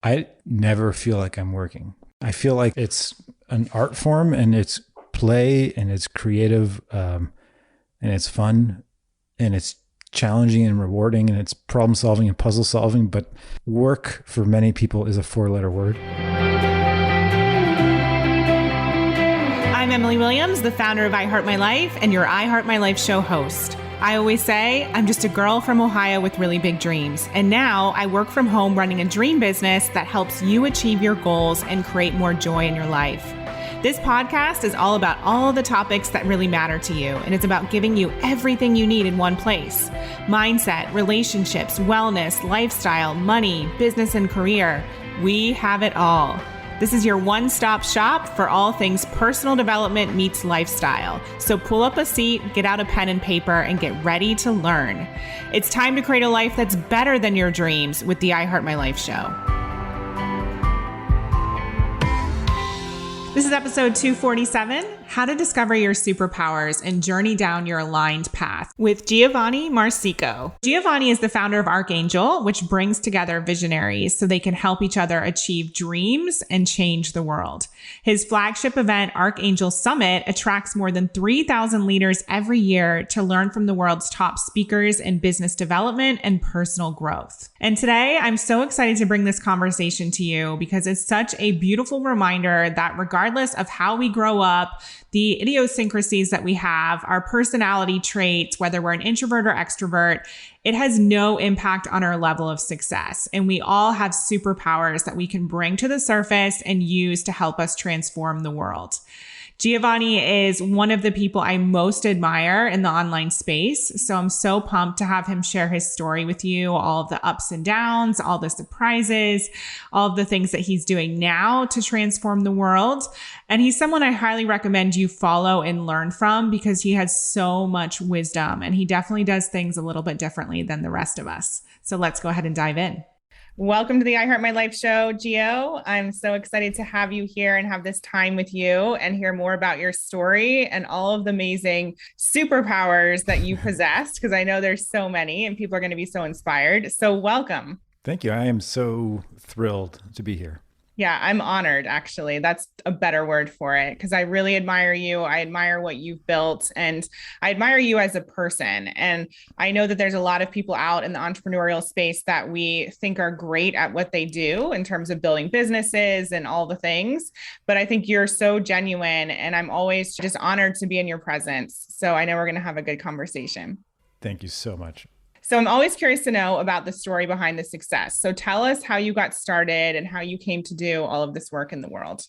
I never feel like I'm working. I feel like it's an art form and it's play and it's creative and it's fun and it's challenging and rewarding and it's problem solving and puzzle solving. But work for many people is a 4-letter word. I'm Emily Williams, the founder of I Heart My Life and your I Heart My Life show host. I always say I'm just a girl from Ohio with really big dreams. And now I work from home running a dream business that helps you achieve your goals and create more joy in your life. This podcast is all about all the topics that really matter to you. And it's about giving you everything you need in one place: mindset, relationships, wellness, lifestyle, money, business, and career. We have it all. This is your one-stop shop for all things personal development meets lifestyle. So pull up a seat, get out a pen and paper, and get ready to learn. It's time to create a life that's better than your dreams with the I Heart My Life show. This is episode 247, How to Discover Your Superpowers and Journey Down Your Aligned Path with Giovanni Marsico. Giovanni is the founder of Archangel, which brings together visionaries so they can help each other achieve dreams and change the world. His flagship event, Archangel Summit, attracts more than 3,000 leaders every year to learn from the world's top speakers in business development and personal growth. And today, I'm so excited to bring this conversation to you because it's such a beautiful reminder that regardless of how we grow up, the idiosyncrasies that we have, our personality traits, whether we're an introvert or extrovert, it has no impact on our level of success. And we all have superpowers that we can bring to the surface and use to help us transform the world. Giovanni is one of the people I most admire in the online space. So I'm so pumped to have him share his story with you, all of the ups and downs, all the surprises, all of the things that he's doing now to transform the world. And he's someone I highly recommend you follow and learn from because he has so much wisdom and he definitely does things a little bit differently than the rest of us. So let's go ahead and dive in. Welcome to the I Heart My Life show, Gio. I'm so excited to have you here and have this time with you and hear more about your story and all of the amazing superpowers that you possess, because I know there's so many and people are going to be so inspired. So welcome. Thank you. I am so thrilled to be here. Yeah, I'm honored, actually. That's a better word for it, because I really admire you. I admire what you've built, and I admire you as a person. And I know that there's a lot of people out in the entrepreneurial space that we think are great at what they do in terms of building businesses and all the things. But I think you're so genuine, and I'm always just honored to be in your presence. So I know we're going to have a good conversation. Thank you so much. So I'm always curious to know about the story behind the success. So tell us how you got started and how you came to do all of this work in the world.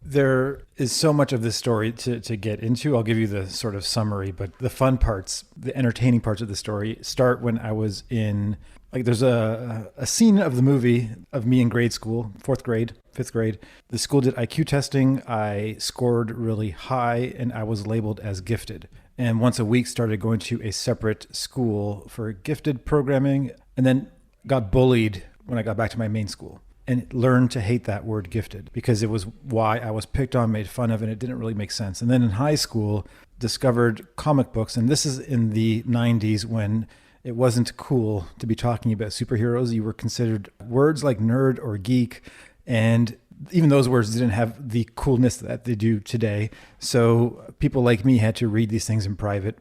There is so much of this story to get into. I'll give you the sort of summary, but the fun parts, the entertaining parts of the story start when I was in, there's a scene of the movie of me in grade school, 4th grade, 5th grade. The school did IQ testing. I scored really high and I was labeled as gifted. And once a week started going to a separate school for gifted programming, and then got bullied when I got back to my main school and learned to hate that word gifted because it was why I was picked on, made fun of, and it didn't really make sense. And then in high school, discovered comic books. And this is in the 90s when it wasn't cool to be talking about superheroes. You were considered words like nerd or geek, and even those words didn't have the coolness that they do today. So people like me had to read these things in private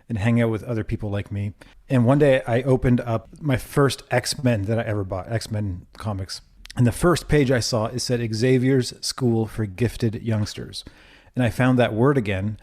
and hang out with other people like me. And one day I opened up my first X-Men that I ever bought, X-Men comics. And the first page I saw, it said Xavier's School for Gifted Youngsters. And I found that word again,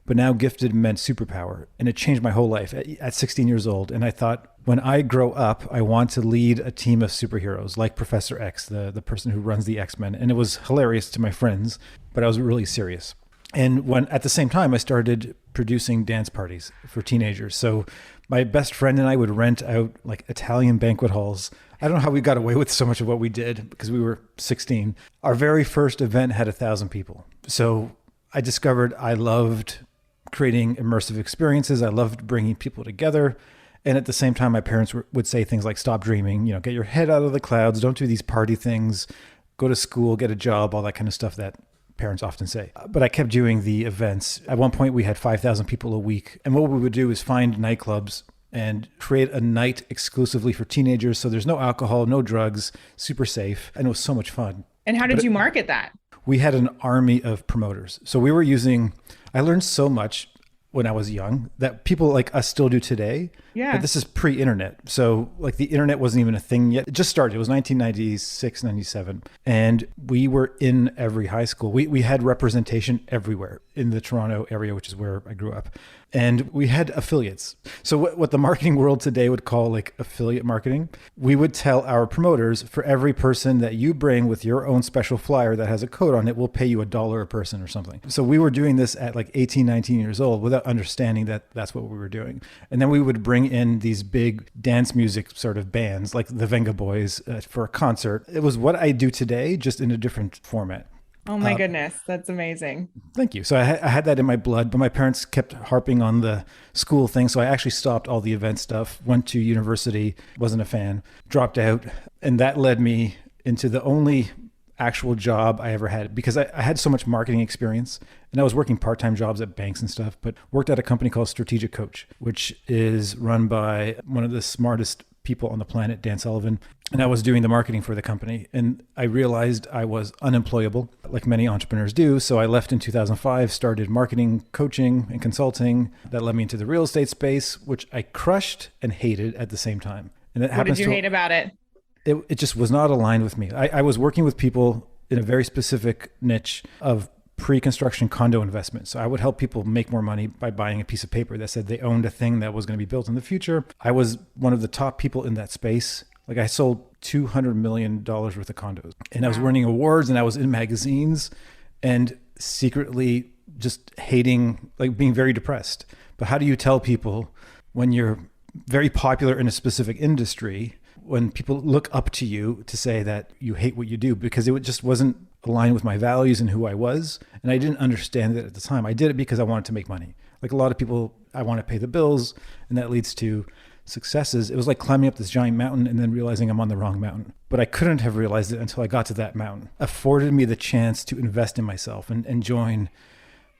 but now gifted meant superpower. And it changed my whole life at 16 years old. And I thought, when I grow up, I want to lead a team of superheroes like Professor X, the person who runs the X-Men. And it was hilarious to my friends, but I was really serious. And when at the same time, I started producing dance parties for teenagers. So my best friend and I would rent out like Italian banquet halls. I don't know how we got away with so much of what we did because we were 16. Our very first event had 1,000 people. So I discovered I loved creating immersive experiences. I loved bringing people together. And at the same time, my parents would say things like, stop dreaming, get your head out of the clouds. Don't do these party things, go to school, get a job, all that kind of stuff that parents often say. But I kept doing the events. At one point, we had 5,000 people a week. And what we would do is find nightclubs and create a night exclusively for teenagers. So there's no alcohol, no drugs, super safe. And it was so much fun. And how did you market that? We had an army of promoters. So we were I learned so much when I was young that people like us still do today. Yeah. But this is pre-internet. So like the internet wasn't even a thing yet. It just started. It was 1996, 97. And we were in every high school. We had representation everywhere in the Toronto area, which is where I grew up. And we had affiliates. So what the marketing world today would call like affiliate marketing, we would tell our promoters, for every person that you bring with your own special flyer that has a code on it, we'll pay you $1 a person or something. So we were doing this at like 18, 19 years old without understanding that that's what we were doing. And then we would bring in these big dance music sort of bands like the Venga Boys for a concert. It was what I do today, just in a different format. Oh my goodness. That's amazing. Thank you. So I had that in my blood, but my parents kept harping on the school thing. So I actually stopped all the event stuff, went to university, wasn't a fan, dropped out. And that led me into the only actual job I ever had, because I had so much marketing experience and I was working part-time jobs at banks and stuff, but worked at a company called Strategic Coach, which is run by one of the smartest people on the planet, Dan Sullivan. And I was doing the marketing for the company. And I realized I was unemployable, like many entrepreneurs do. So I left in 2005, started marketing, coaching, and consulting. That led me into the real estate space, which I crushed and hated at the same time. And what did you hate about it? It just was not aligned with me. I was working with people in a very specific niche of pre-construction condo investment. So I would help people make more money by buying a piece of paper that said they owned a thing that was going to be built in the future. I was one of the top people in that space. Like I sold $200 million worth of condos, and I was winning awards, and I was in magazines, and secretly just hating, like being very depressed. But how do you tell people when you're very popular in a specific industry, when people look up to you to say that you hate what you do? Because it just wasn't aligned with my values and who I was. And I didn't understand it at the time. I did it because I wanted to make money. Like a lot of people, I want to pay the bills, and that leads to successes. It was like climbing up this giant mountain and then realizing I'm on the wrong mountain. But I couldn't have realized it until I got to that mountain. Afforded me the chance to invest in myself and join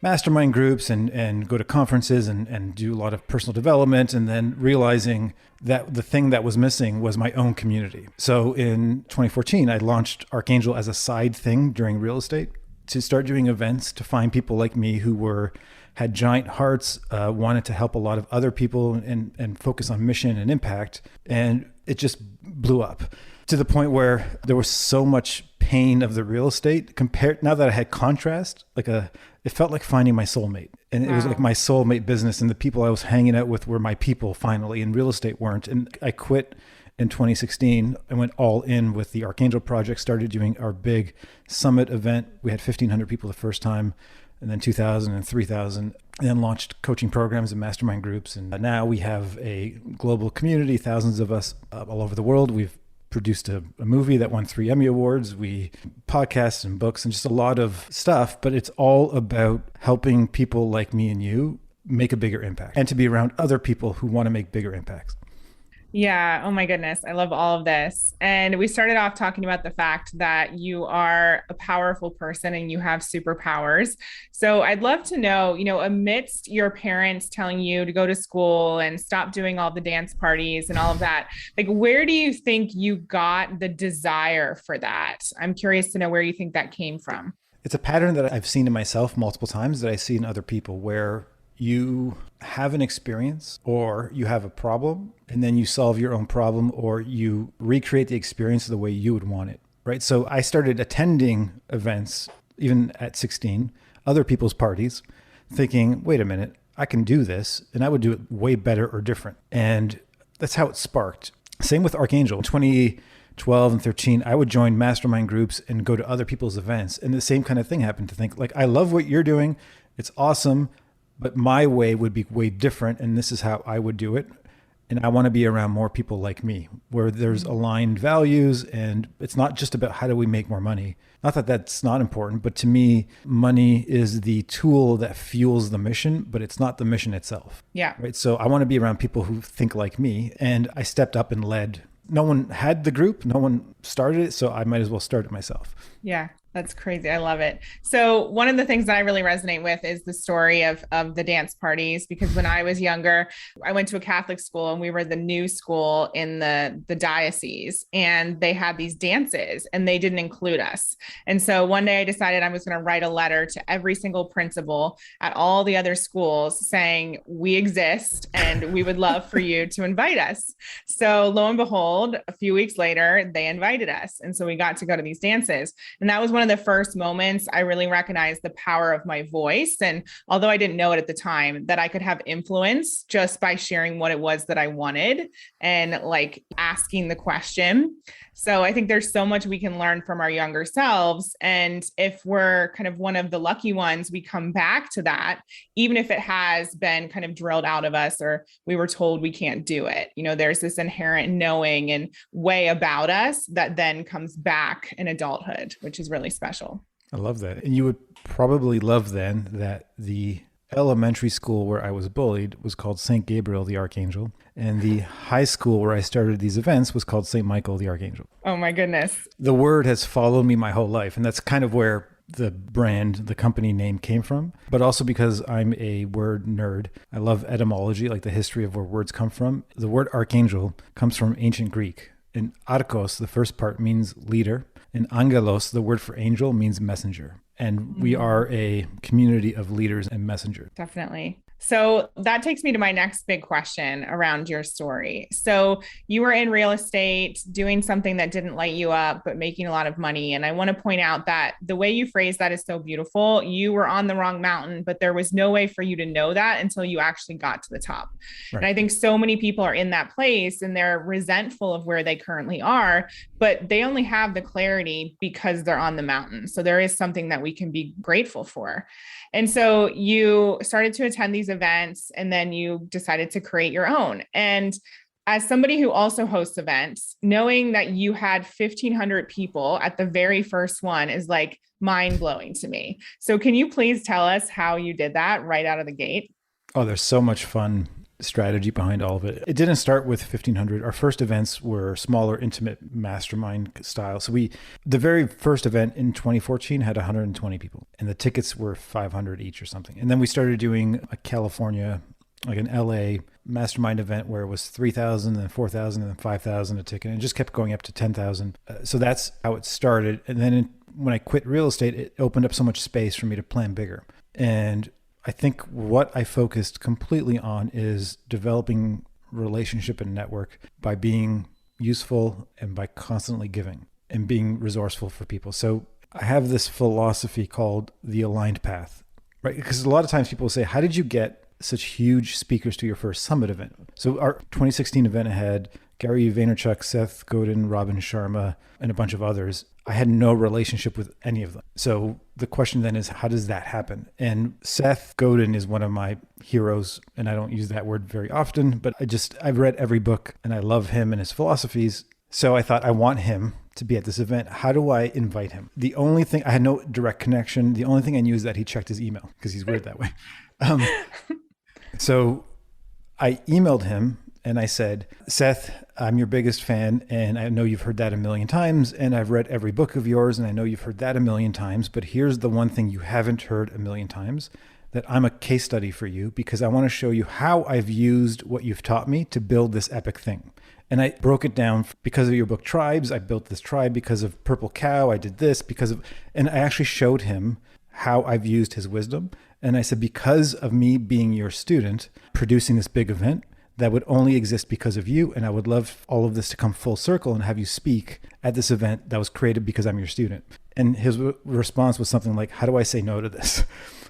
mastermind groups and go to conferences and do a lot of personal development, and then realizing that the thing that was missing was my own community. So in 2014, I launched Archangel as a side thing during real estate to start doing events to find people like me who had giant hearts, wanted to help a lot of other people and focus on mission and impact. And it just blew up to the point where there was so much pain of the real estate compared, now that I had contrast, it felt like finding my soulmate. And it was like my soulmate business, and the people I was hanging out with were my people finally, and real estate weren't. And I quit in 2016. I went all in with the Archangel project, started doing our big summit event. We had 1,500 people the first time, and then 2,000 and 3,000, and then launched coaching programs and mastermind groups. And now we have a global community, thousands of us all over the world. We've produced a movie that won 3 Emmy Awards. We podcasts and books and just a lot of stuff, but it's all about helping people like me and you make a bigger impact and to be around other people who want to make bigger impacts. Yeah. Oh my goodness. I love all of this. And we started off talking about the fact that you are a powerful person and you have superpowers. So I'd love to know, amidst your parents telling you to go to school and stop doing all the dance parties and all of that, like, where do you think you got the desire for that? I'm curious to know where you think that came from. It's a pattern that I've seen in myself multiple times, that I see in other people, where you have an experience or you have a problem and then you solve your own problem, or you recreate the experience the way you would want it, right? So I started attending events, even at 16, other people's parties, thinking, wait a minute, I can do this, and I would do it way better or different. And that's how it sparked. Same with Archangel. In 2012 and 13, I would join mastermind groups and go to other people's events. And the same kind of thing happened, to think like, I love what you're doing. It's awesome. But my way would be way different, and this is how I would do it. And I want to be around more people like me, where there's aligned values, and it's not just about how do we make more money. Not that that's not important, but to me, money is the tool that fuels the mission, but it's not the mission itself. Yeah. Right. So I want to be around people who think like me, and I stepped up and led. No one had the group, no one started it, so I might as well start it myself. Yeah. That's crazy. I love it. So one of the things that I really resonate with is the story of the dance parties, because when I was younger, I went to a Catholic school and we were the new school in the diocese, and they had these dances and they didn't include us. And so one day I decided I was going to write a letter to every single principal at all the other schools saying, we exist and we would love for you to invite us. So lo and behold, a few weeks later, they invited us. And so we got to go to these dances. And that was one of the first moments I really recognized the power of my voice. And although I didn't know it at the time, that I could have influence just by sharing what it was that I wanted and like asking the question. So I think there's so much we can learn from our younger selves. And if we're kind of one of the lucky ones, we come back to that, even if it has been kind of drilled out of us or we were told we can't do it. You know, there's this inherent knowing and way about us that then comes back in adulthood, which is really special. I love that. And you would probably love then that the elementary school where I was bullied was called St. Gabriel the Archangel, and the high school where I started these events was called St. Michael the Archangel. Oh my goodness. The word has followed me my whole life, and that's kind of where the brand, the company name came from, but also because I'm a word nerd. I love etymology, like the history of where words come from. The word archangel comes from ancient Greek. And archos, the first part, means leader. And angelos, the word for angel, means messenger. And we are a community of leaders and messengers. Definitely. So that takes me to my next big question around your story. So you were in real estate doing something that didn't light you up, but making a lot of money. And I want to point out that the way you phrase that is so beautiful. You were on the wrong mountain, but there was no way for you to know that until you actually got to the top. Right. And I think so many people are in that place and they're resentful of where they currently are, but they only have the clarity because they're on the mountain. So there is something that we can be grateful for. And so you started to attend these events and then you decided to create your own. And as somebody who also hosts events, knowing that you had 1,500 people at the very first one is like mind blowing to me. So can you please tell us how you did that right out of the gate? Oh, there's so much fun strategy behind all of it. It didn't start with 1,500. Our first events were smaller, intimate mastermind style. So the very first event in 2014 had 120 people and the tickets were 500 each or something. And then we started doing a California, like an LA mastermind event where it was 3,000 and 4,000 and then 5,000 a ticket, and it just kept going up to 10,000. So that's how it started. And then when I quit real estate, it opened up so much space for me to plan bigger. And I think what I focused completely on is developing relationship and network by being useful and by constantly giving and being resourceful for people. So I have this philosophy called the aligned path, right? Because a lot of times people say, how did you get such huge speakers to your first summit event? So our 2016 event had Gary Vaynerchuk, Seth Godin, Robin Sharma, and a bunch of others. I had no relationship with any of them. So the question then is, how does that happen? And Seth Godin is one of my heroes, and I don't use that word very often, but I've read every book and I love him and his philosophies. So I thought, I want him to be at this event. How do I invite him? The only thing, I had no direct connection. The only thing I knew is that he checked his email because he's weird that way. So I emailed him and I said, Seth, I'm your biggest fan, and I know you've heard that a million times, and I've read every book of yours, and I know you've heard that a million times, but here's the one thing you haven't heard a million times, that I'm a case study for you because I want to show you how I've used what you've taught me to build this epic thing. And I broke it down because of your book Tribes. I built this tribe because of Purple Cow. I did this and I actually showed him how I've used his wisdom. And I said, because of me being your student, producing this big event, that would only exist because of you. And I would love all of this to come full circle and have you speak at this event that was created because I'm your student. And his response was something like, how do I say no to this?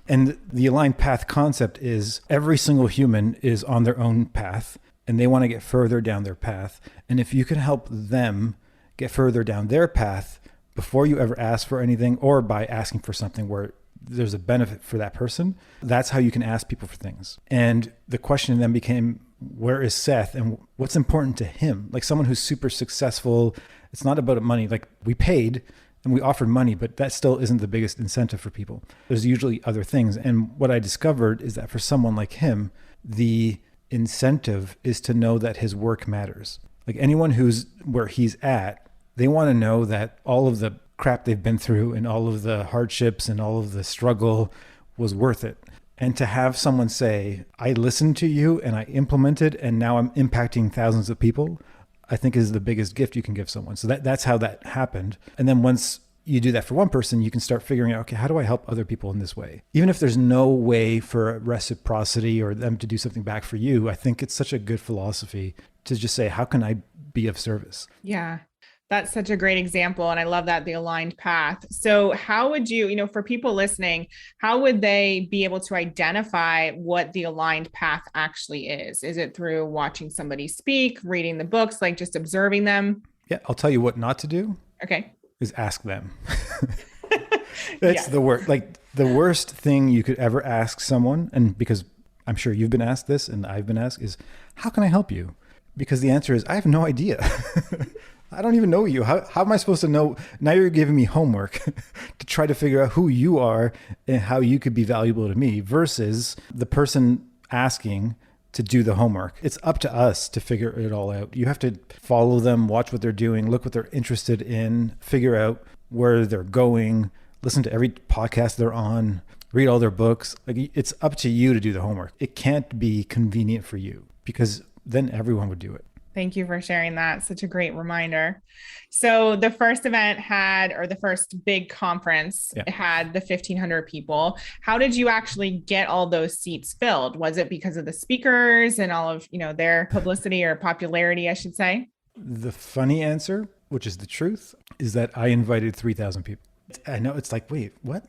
And the aligned path concept is every single human is on their own path and they want to get further down their path. And if you can help them get further down their path before you ever ask for anything, or by asking for something where there's a benefit for that person, that's how you can ask people for things. And the question then became, where is Seth and what's important to him? Like someone who's super successful, it's not about money. Like we paid and we offered money, but that still isn't the biggest incentive for people. There's usually other things. And what I discovered is that for someone like him, the incentive is to know that his work matters. Like anyone who's where he's at, they want to know that all of the crap they've been through and all of the hardships and all of the struggle was worth it. And to have someone say, I listened to you and I implemented and now I'm impacting thousands of people, I think is the biggest gift you can give someone. So that's how that happened. And then once you do that for one person, you can start figuring out, okay, how do I help other people in this way? Even if there's no way for reciprocity or them to do something back for you, I think it's such a good philosophy to just say, how can I be of service? Yeah. That's such a great example. And I love that, the aligned path. So how would you, for people listening, how would they be able to identify what the aligned path actually is? Is it through watching somebody speak, reading the books, like just observing them? Yeah, I'll tell you what not to do. Okay. Is ask them. That's the worst. Like the worst thing you could ever ask someone, and because I'm sure you've been asked this and I've been asked, is how can I help you? Because the answer is, I have no idea. I don't even know you. How am I supposed to know? Now you're giving me homework to try to figure out who you are and how you could be valuable to me versus the person asking to do the homework. It's up to us to figure it all out. You have to follow them, watch what they're doing, look what they're interested in, figure out where they're going, listen to every podcast they're on, read all their books. Like, it's up to you to do the homework. It can't be convenient for you because then everyone would do it. Thank you for sharing that. Such a great reminder. So the first event the first big conference had the 1,500 people. How did you actually get all those seats filled? Was it because of the speakers and all of, their publicity or popularity, I should say? The funny answer, which is the truth, is that I invited 3,000 people. I know it's like, wait, what?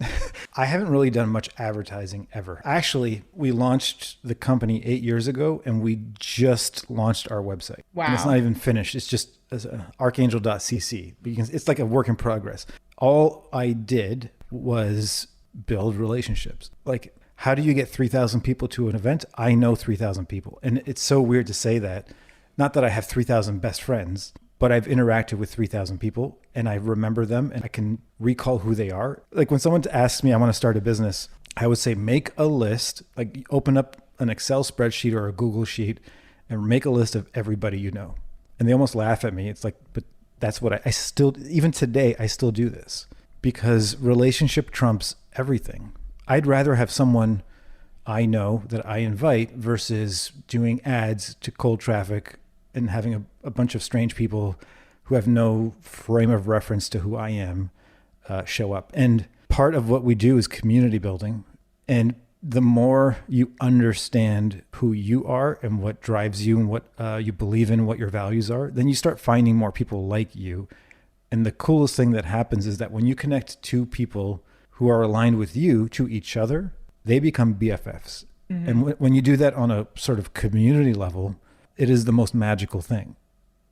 I haven't really done much advertising ever. Actually, we launched the company 8 years ago and we just launched our website. Wow. And it's not even finished. It's just archangel.cc. It's like a work in progress. All I did was build relationships. Like, how do you get 3,000 people to an event? I know 3,000 people. And it's so weird to say that. Not that I have 3,000 best friends, but I've interacted with 3,000 people and I remember them and I can recall who they are. Like when someone asks me, I want to start a business, I would say, make a list, like open up an Excel spreadsheet or a Google sheet and make a list of everybody you know. And they almost laugh at me. It's like, but that's what I still, even today, I still do this because relationship trumps everything. I'd rather have someone I know that I invite versus doing ads to cold traffic and having a bunch of strange people who have no frame of reference to who I am show up. And part of what we do is community building. And the more you understand who you are and what drives you and what you believe in, what your values are, then you start finding more people like you. And the coolest thing that happens is that when you connect two people who are aligned with you to each other, they become BFFs. Mm-hmm. And when you do that on a sort of community level, it is the most magical thing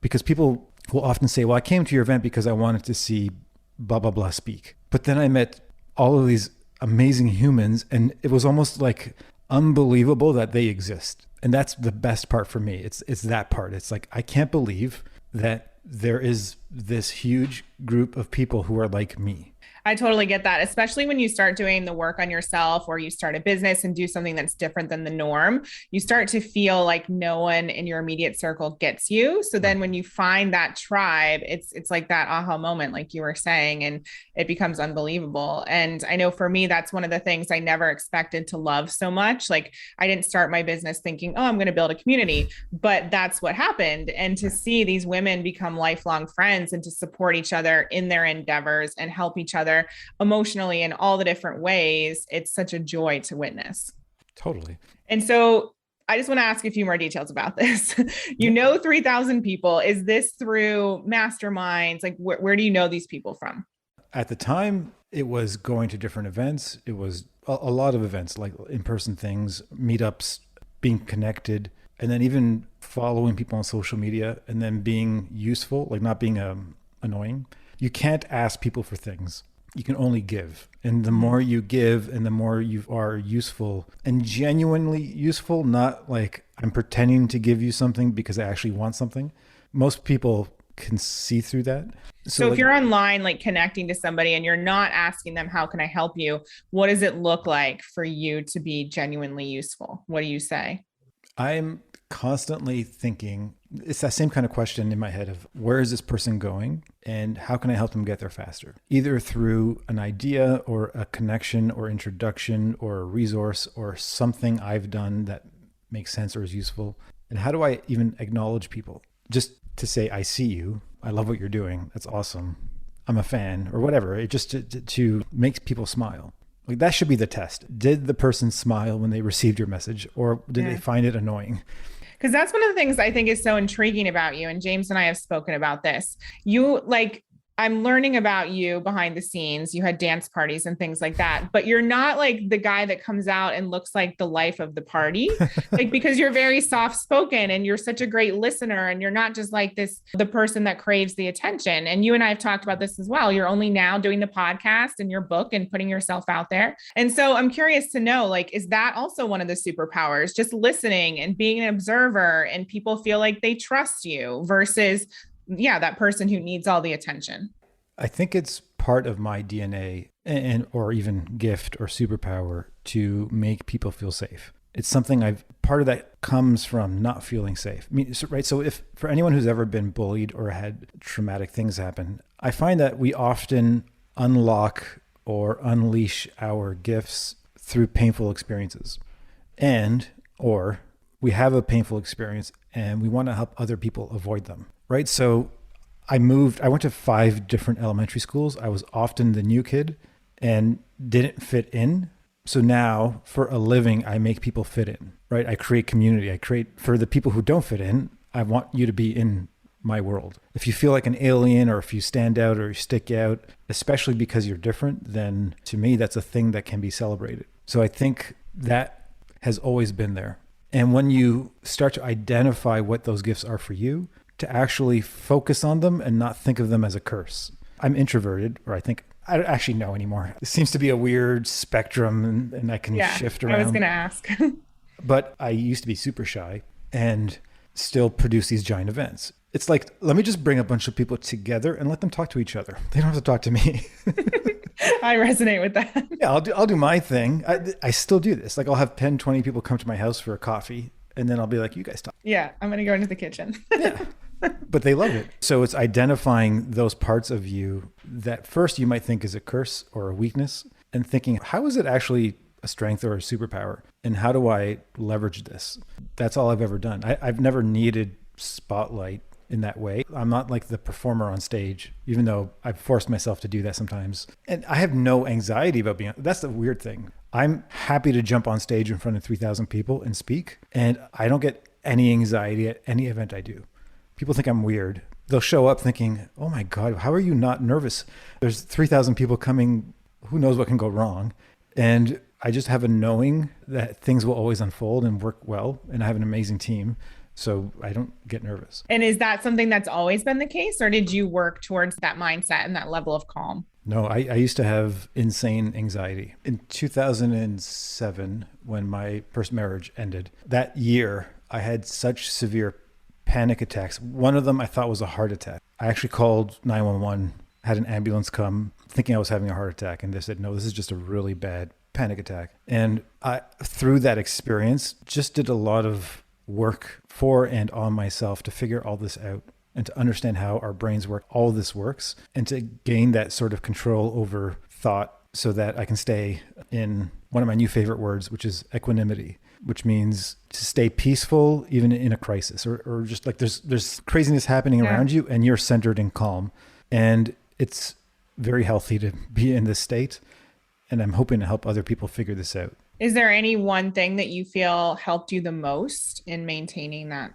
because people will often say, well, I came to your event because I wanted to see blah, blah, blah speak. But then I met all of these amazing humans and it was almost like unbelievable that they exist. And that's the best part for me. It's that part. It's like, I can't believe that there is this huge group of people who are like me. I totally get that, especially when you start doing the work on yourself or you start a business and do something that's different than the norm. You start to feel like no one in your immediate circle gets you. So then when you find that tribe, it's like that aha moment, like you were saying, and it becomes unbelievable. And I know for me, that's one of the things I never expected to love so much. Like I didn't start my business thinking, oh, I'm going to build a community, but that's what happened. And to see these women become lifelong friends and to support each other in their endeavors and help each other emotionally in all the different ways, it's such a joy to witness. Totally. And so I just want to ask a few more details about this. 3,000 people. Is this through masterminds? Like where do you know these people from? At the time, it was going to different events. It was a lot of events, like in-person things, meetups, being connected, and then even following people on social media and then being useful, like not being annoying. You can't ask people for things. You can only give. And the more you give and the more you are useful and genuinely useful, not like I'm pretending to give you something because I actually want something. Most people can see through that. So if you're online, like connecting to somebody and you're not asking them, how can I help you? What does it look like for you to be genuinely useful? What do you say? I'm constantly thinking, it's that same kind of question in my head of where is this person going and how can I help them get there faster? Either through an idea or a connection or introduction or a resource or something I've done that makes sense or is useful. And how do I even acknowledge people? Just to say, I see you. I love what you're doing. That's awesome. I'm a fan or whatever. It just to make people smile. Like that should be the test. Did the person smile when they received your message or did they find it annoying? Because that's one of the things I think is so intriguing about you. And James and I have spoken about this. I'm learning about you behind the scenes. You had dance parties and things like that, but you're not like the guy that comes out and looks like the life of the party, like, because you're very soft spoken and you're such a great listener. And you're not just like the person that craves the attention. And you and I have talked about this as well. You're only now doing the podcast and your book and putting yourself out there. And so I'm curious to know, like, is that also one of the superpowers, just listening and being an observer and people feel like they trust you versus that person who needs all the attention? I think it's part of my DNA or even gift or superpower to make people feel safe. It's something part of that comes from not feeling safe. So if for anyone who's ever been bullied or had traumatic things happen, I find that we often unlock or unleash our gifts through painful experiences or we have a painful experience and we want to help other people avoid them, right? So I went to 5 different elementary schools. I was often the new kid and didn't fit in. So now for a living, I make people fit in, right? I create community. For the people who don't fit in, I want you to be in my world. If you feel like an alien or if you stand out or you stick out, especially because you're different, then to me, that's a thing that can be celebrated. So I think that has always been there. And when you start to identify what those gifts are for you, to actually focus on them and not think of them as a curse. I'm introverted, or I don't actually know anymore. It seems to be a weird spectrum and I can shift around. I was going to ask. But I used to be super shy and still produce these giant events. It's like, let me just bring a bunch of people together and let them talk to each other. They don't have to talk to me. I resonate with that. Yeah, I'll do my thing. I still do this. Like I'll have 10, 20 people come to my house for a coffee and then I'll be like, you guys talk. Yeah, I'm going to go into the kitchen. Yeah. But they love it. So it's identifying those parts of you that first you might think is a curse or a weakness and thinking, how is it actually a strength or a superpower? And how do I leverage this? That's all I've ever done. I've never needed spotlight in that way. I'm not like the performer on stage, even though I've forced myself to do that sometimes. And I have no anxiety about that's the weird thing. I'm happy to jump on stage in front of 3,000 people and speak. And I don't get any anxiety at any event I do. People think I'm weird. They'll show up thinking, oh my God, how are you not nervous? There's 3,000 people coming. Who knows what can go wrong? And I just have a knowing that things will always unfold and work well. And I have an amazing team. So I don't get nervous. And is that something that's always been the case? Or did you work towards that mindset and that level of calm? No, I used to have insane anxiety. In 2007, when my first marriage ended, that year, I had such severe panic attacks. One of them I thought was a heart attack. I actually called 911, had an ambulance come thinking I was having a heart attack. And they said, no, this is just a really bad panic attack. And I, through that experience, just did a lot of work for and on myself to figure all this out and to understand how our brains work, all this works, and to gain that sort of control over thought so that I can stay in one of my new favorite words, which is equanimity, which means to stay peaceful even in a crisis or just like there's craziness happening around you and you're centered and calm. And it's very healthy to be in this state. And I'm hoping to help other people figure this out. Is there any one thing that you feel helped you the most in maintaining that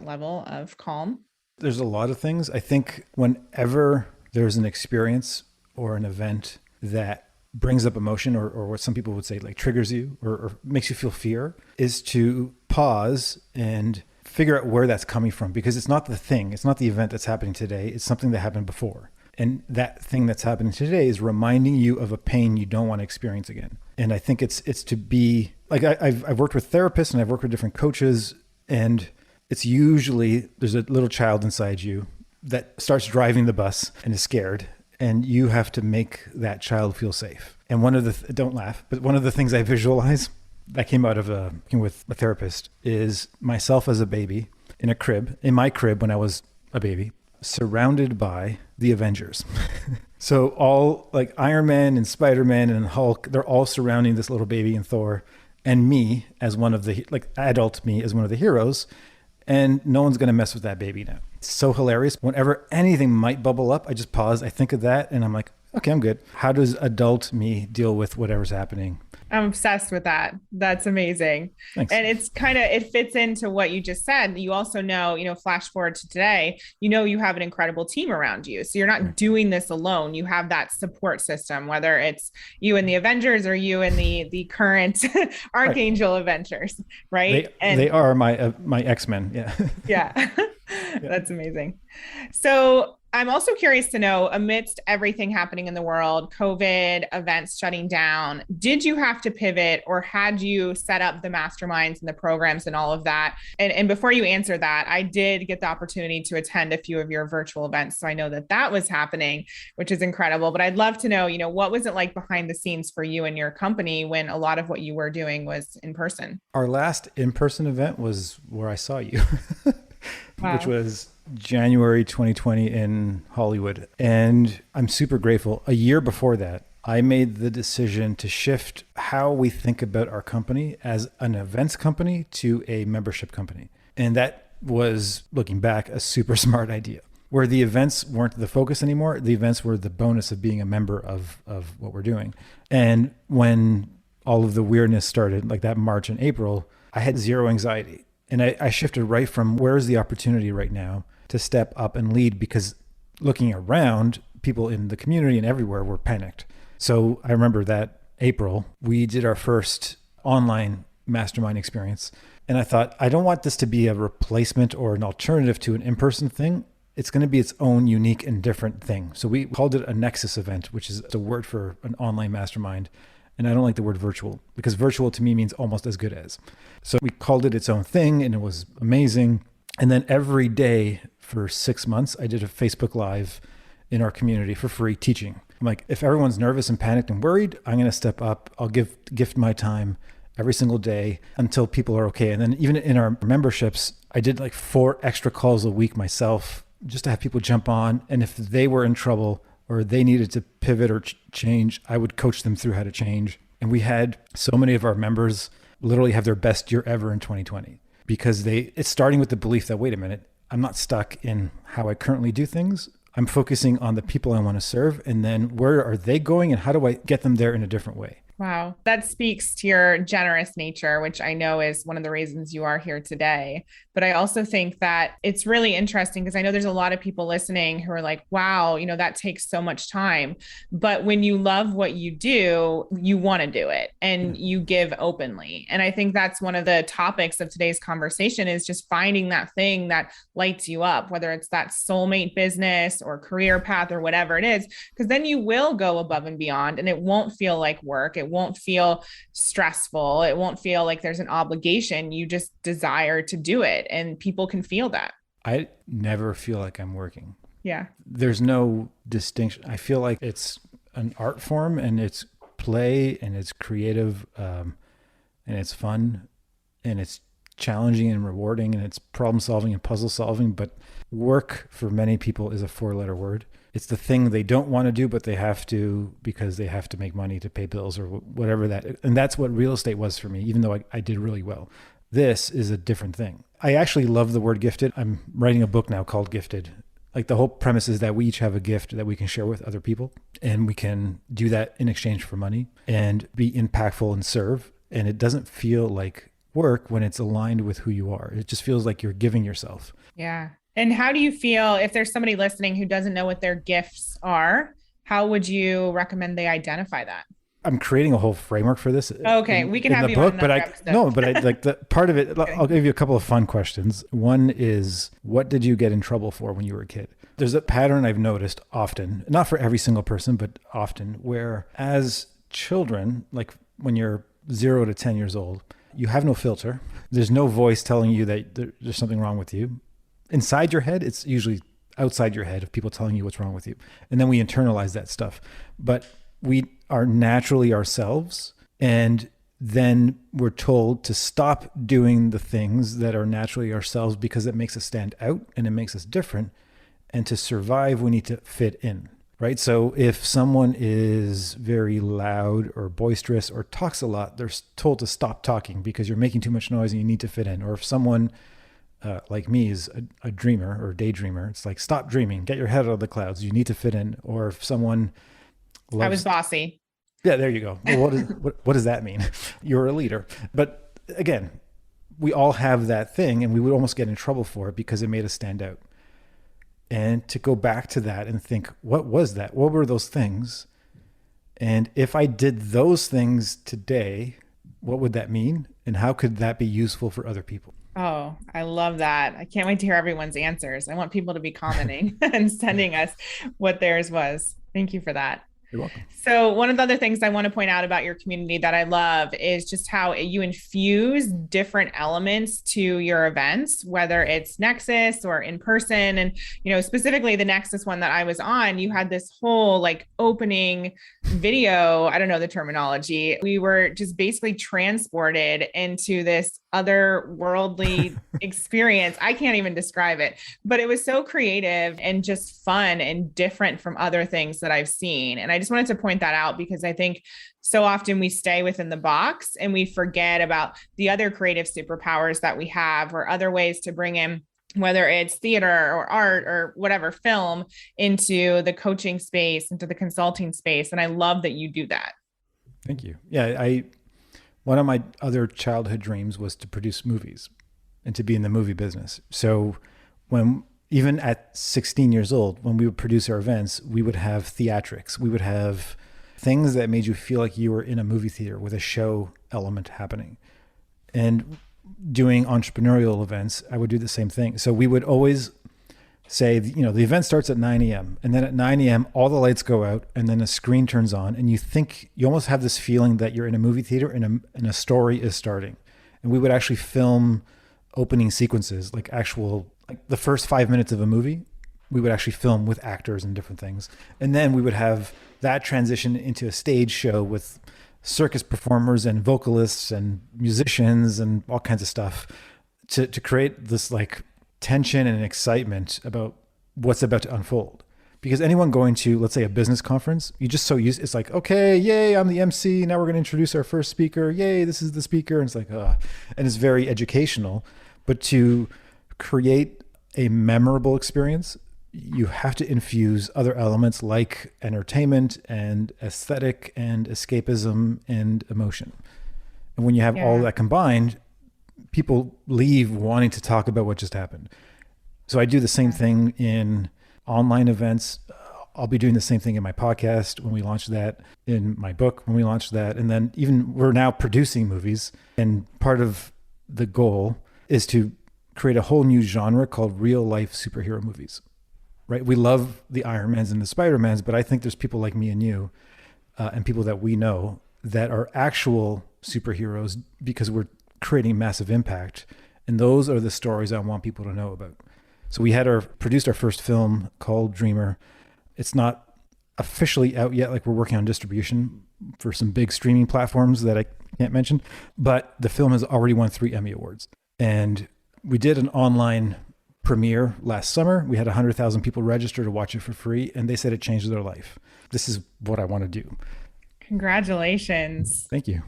level of calm? There's a lot of things. I think whenever there's an experience or an event that brings up emotion or what some people would say like triggers you or makes you feel fear, is to pause and figure out where that's coming from, because it's not the thing, it's not the event that's happening today, it's something that happened before. And that thing that's happening today is reminding you of a pain you don't want to experience again. And I think it's to be like, I've worked with therapists and I've worked with different coaches, and it's usually there's a little child inside you that starts driving the bus and is scared, and you have to make that child feel safe. And one of the, don't laugh, but one of the things I visualize that came out of working with a therapist is myself as a baby in my crib when I was a baby, surrounded by the Avengers. So all like Iron Man and Spider-Man and Hulk, they're all surrounding this little baby and Thor and me as one of the, like adult me as one of the heroes. And no one's going to mess with that baby now. It's so hilarious. Whenever anything might bubble up, I just pause. I think of that and I'm like, okay, I'm good. How does adult me deal with whatever's happening? I'm obsessed with that. That's amazing. Thanks. And it fits into what you just said. You also know, flash forward to today, you have an incredible team around you. So you're not doing this alone. You have that support system, whether it's you and the Avengers or you and the current Archangel Avengers, right? They are my X-Men. Yeah. Yeah. That's amazing. So I'm also curious to know, amidst everything happening in the world, COVID, events shutting down, did you have to pivot or had you set up the masterminds and the programs and all of that? And before you answer that, I did get the opportunity to attend a few of your virtual events. So I know that was happening, which is incredible. But I'd love to know, what was it like behind the scenes for you and your company when a lot of what you were doing was in person? Our last in-person event was where I saw you. Wow. Which was January 2020 in Hollywood. And I'm super grateful. A year before that, I made the decision to shift how we think about our company as an events company to a membership company. And that was, looking back, a super smart idea. Where the events weren't the focus anymore, the events were the bonus of being a member of what we're doing. And when all of the weirdness started, like that March and April, I had zero anxiety. And I shifted right from where's the opportunity right now to step up and lead, because looking around, people in the community and everywhere were panicked. So I remember that April, we did our first online mastermind experience. And I thought, I don't want this to be a replacement or an alternative to an in-person thing. It's going to be its own unique and different thing. So we called it a Nexus event, which is a word for an online mastermind. And I don't like the word virtual, because virtual to me means almost as good as. So we called it its own thing and it was amazing. And then every day for 6 months, I did a Facebook Live in our community for free teaching. I'm like, if everyone's nervous and panicked and worried, I'm going to step up. I'll gift my time every single day until people are okay. And then even in our memberships, I did like 4 extra calls a week myself just to have people jump on. And if they were in trouble or they needed to pivot or change, I would coach them through how to change. And we had so many of our members literally have their best year ever in 2020 because it's starting with the belief that, wait a minute, I'm not stuck in how I currently do things. I'm focusing on the people I want to serve. And then where are they going and how do I get them there in a different way? Wow. That speaks to your generous nature, which I know is one of the reasons you are here today. But I also think that it's really interesting because I know there's a lot of people listening who are like, wow, that takes so much time. But when you love what you do, you want to do it and you give openly. And I think that's one of the topics of today's conversation is just finding that thing that lights you up, whether it's that soulmate business or career path or whatever it is, because then you will go above and beyond and it won't feel like work. It won't feel stressful. It won't feel like there's an obligation. You just desire to do it. And people can feel that. I never feel like I'm working. Yeah. There's no distinction. I feel like it's an art form and it's play and it's creative and it's fun and it's challenging and rewarding and it's problem solving and puzzle solving. But work for many people is a 4-letter word. It's the thing they don't want to do, but they have to because they have to make money to pay bills or whatever that. And that's what real estate was for me, even though I did really well. This is a different thing. I actually love the word gifted. I'm writing a book now called Gifted. Like the whole premise is that we each have a gift that we can share with other people and we can do that in exchange for money and be impactful and serve. And it doesn't feel like work when it's aligned with who you are. It just feels like you're giving yourself. Yeah. And how do you feel if there's somebody listening who doesn't know what their gifts are? How would you recommend they identify that? I'm creating a whole framework for this. Okay, we can have you on another episode. No, but I like the part of it. Okay. I'll give you a couple of fun questions. One is, what did you get in trouble for when you were a kid? There's a pattern I've noticed often, not for every single person, but often, where as children, like when you're 0 to 10 years old, you have no filter. There's no voice telling you that there's something wrong with you. Inside your head, it's usually outside your head of people telling you what's wrong with you. And then we internalize that stuff. But we are naturally ourselves. And then we're told to stop doing the things that are naturally ourselves because it makes us stand out and it makes us different. And to survive, we need to fit in, right? So if someone is very loud or boisterous or talks a lot, they're told to stop talking because you're making too much noise and you need to fit in. Or if someone like me is a dreamer or a daydreamer, it's like, stop dreaming, get your head out of the clouds. You need to fit in. Or if someone loves... I was bossy. Yeah, there you go. Well, what does that mean? You're a leader. But again, we all have that thing and we would almost get in trouble for it because it made us stand out. And to go back to that and think, what was that? What were those things? And if I did those things today, what would that mean? And how could that be useful for other people? Oh, I love that. I can't wait to hear everyone's answers. I want people to be commenting and sending us what theirs was. Thank you for that. You're welcome. So one of the other things I want to point out about your community that I love is just how you infuse different elements to your events, whether it's Nexus or in person. And, specifically the Nexus one that I was on, you had this whole like opening video. I don't know the terminology. We were just basically transported into this otherworldly experience. I can't even describe it, but it was so creative and just fun and different from other things that I've seen. And I just wanted to point that out because I think so often we stay within the box and we forget about the other creative superpowers that we have or other ways to bring in, whether it's theater or art or whatever, film, into the coaching space, into the consulting space. And I love that you do that. Thank you. Yeah, one of my other childhood dreams was to produce movies and to be in the movie business. So even at 16 years old, when we would produce our events, we would have theatrics. We would have things that made you feel like you were in a movie theater with a show element happening. And doing entrepreneurial events, I would do the same thing. So we would always say, the event starts at 9 a.m. And then at 9 a.m., all the lights go out and then a screen turns on and you almost have this feeling that you're in a movie theater and a story is starting. And we would actually film opening sequences, like the first 5 minutes of a movie, we would actually film with actors and different things. And then we would have that transition into a stage show with circus performers and vocalists and musicians and all kinds of stuff to create this like tension and excitement about what's about to unfold. Because anyone going to, let's say, a business conference, you just so used, it's like, okay, yay, I'm the MC. Now we're going to introduce our first speaker. Yay, this is the speaker. And it's like, and it's very educational. But to create a memorable experience, you have to infuse other elements like entertainment and aesthetic and escapism and emotion. And when you have all that combined, people leave wanting to talk about what just happened. So I do the same thing in online events. I'll be doing the same thing in my podcast when we launch that, in my book when we launch that. And then even we're now producing movies. And part of the goal is to create a whole new genre called real life superhero movies, right? We love the Iron Mans and the Spider-Mans, but I think there's people like me and you and people that we know that are actual superheroes because we're creating massive impact. And those are the stories I want people to know about. So we produced our first film called Dreamer. It's not officially out yet. Like, we're working on distribution for some big streaming platforms that I can't mention, but the film has already won 3 Emmy Awards. And we did an online premiere last summer. We had 100,000 people register to watch it for free, and they said it changed their life. This is what I want to do. Congratulations. Thank you.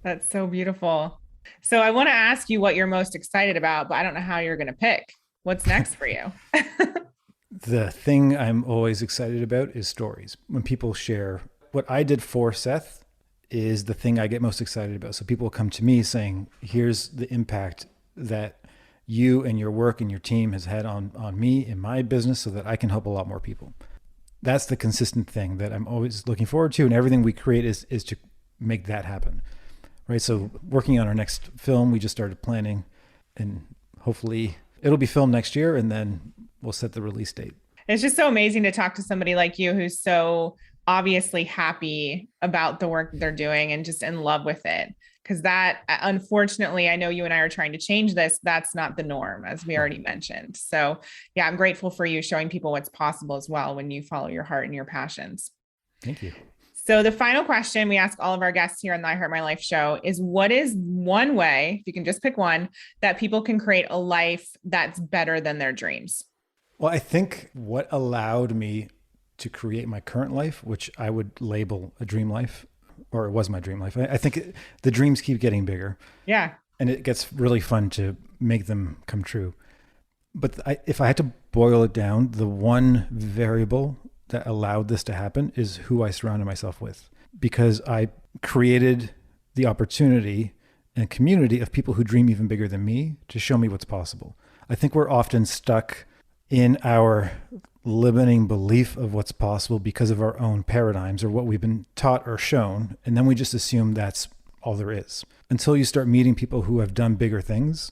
That's so beautiful. So I want to ask you what you're most excited about, but I don't know how you're going to pick. What's next for you? The thing I'm always excited about is stories. When people share what I did for Seth is the thing I get most excited about. So people come to me saying, here's the impact that you and your work and your team has had on me in my business so that I can help a lot more people. That's the consistent thing that I'm always looking forward to. And everything we create is to make that happen. Right. So working on our next film, we just started planning, and hopefully it'll be filmed next year, and then we'll set the release date. It's just so amazing to talk to somebody like you who's so obviously happy about the work that they're doing and just in love with it. Because that, unfortunately, I know you and I are trying to change this. That's not the norm, as we already mentioned. So yeah, I'm grateful for you showing people what's possible as well when you follow your heart and your passions. Thank you. So the final question we ask all of our guests here on the I Heart My Life show is, what is one way, if you can just pick one, that people can create a life that's better than their dreams? Well, I think what allowed me to create my current life, which I would label a dream life, or it was my dream life. I think the dreams keep getting bigger. Yeah. And it gets really fun to make them come true. But if I had to boil it down, the one variable that allowed this to happen is who I surrounded myself with, because I created the opportunity and community of people who dream even bigger than me to show me what's possible. I think we're often stuck in our limiting belief of what's possible because of our own paradigms or what we've been taught or shown. And then we just assume that's all there is until you start meeting people who have done bigger things.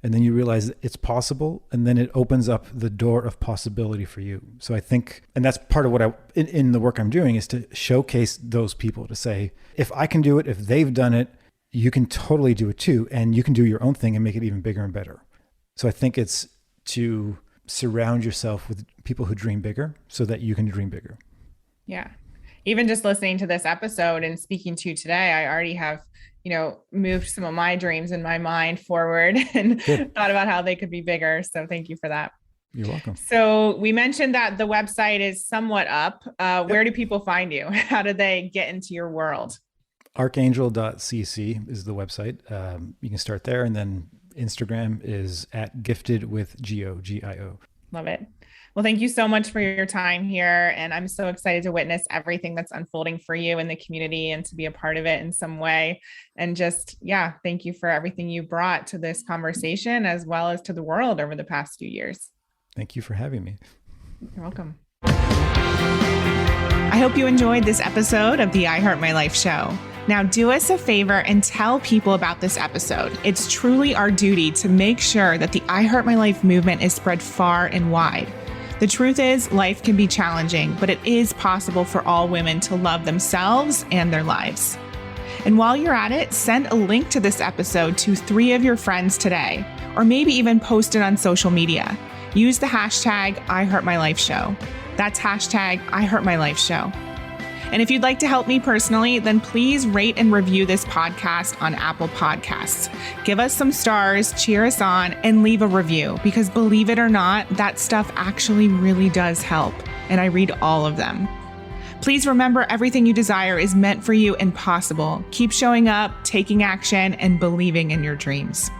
And then you realize it's possible. And then it opens up the door of possibility for you. So I think, and that's part of what in the work I'm doing, is to showcase those people, to say, if I can do it, if they've done it, you can totally do it too. And you can do your own thing and make it even bigger and better. So I think it's to surround yourself with people who dream bigger so that you can dream bigger. Yeah. Even just listening to this episode and speaking to you today, I already have, moved some of my dreams in my mind forward and thought about how they could be bigger. So thank you for that. You're welcome. So we mentioned that the website is somewhat up. Where do people find you? How do they get into your world? Archangel.cc is the website. You can start there, and then Instagram is @giftedwithgio, Gio. Love it. Well, thank you so much for your time here. And I'm so excited to witness everything that's unfolding for you in the community and to be a part of it in some way. And just, thank you for everything you brought to this conversation as well as to the world over the past few years. Thank you for having me. You're welcome. I hope you enjoyed this episode of the I Heart My Life show. Now, do us a favor and tell people about this episode. It's truly our duty to make sure that the I Heart My Life movement is spread far and wide. The truth is, life can be challenging, but it is possible for all women to love themselves and their lives. And while you're at it, send a link to this episode to 3 of your friends today, or maybe even post it on social media. Use the hashtag #IHeartMyLifeShow. That's hashtag #IHeartMyLifeShow. And if you'd like to help me personally, then please rate and review this podcast on Apple Podcasts. Give us some stars, cheer us on, and leave a review, because believe it or not, that stuff actually really does help. And I read all of them. Please remember, everything you desire is meant for you and possible. Keep showing up, taking action, and believing in your dreams.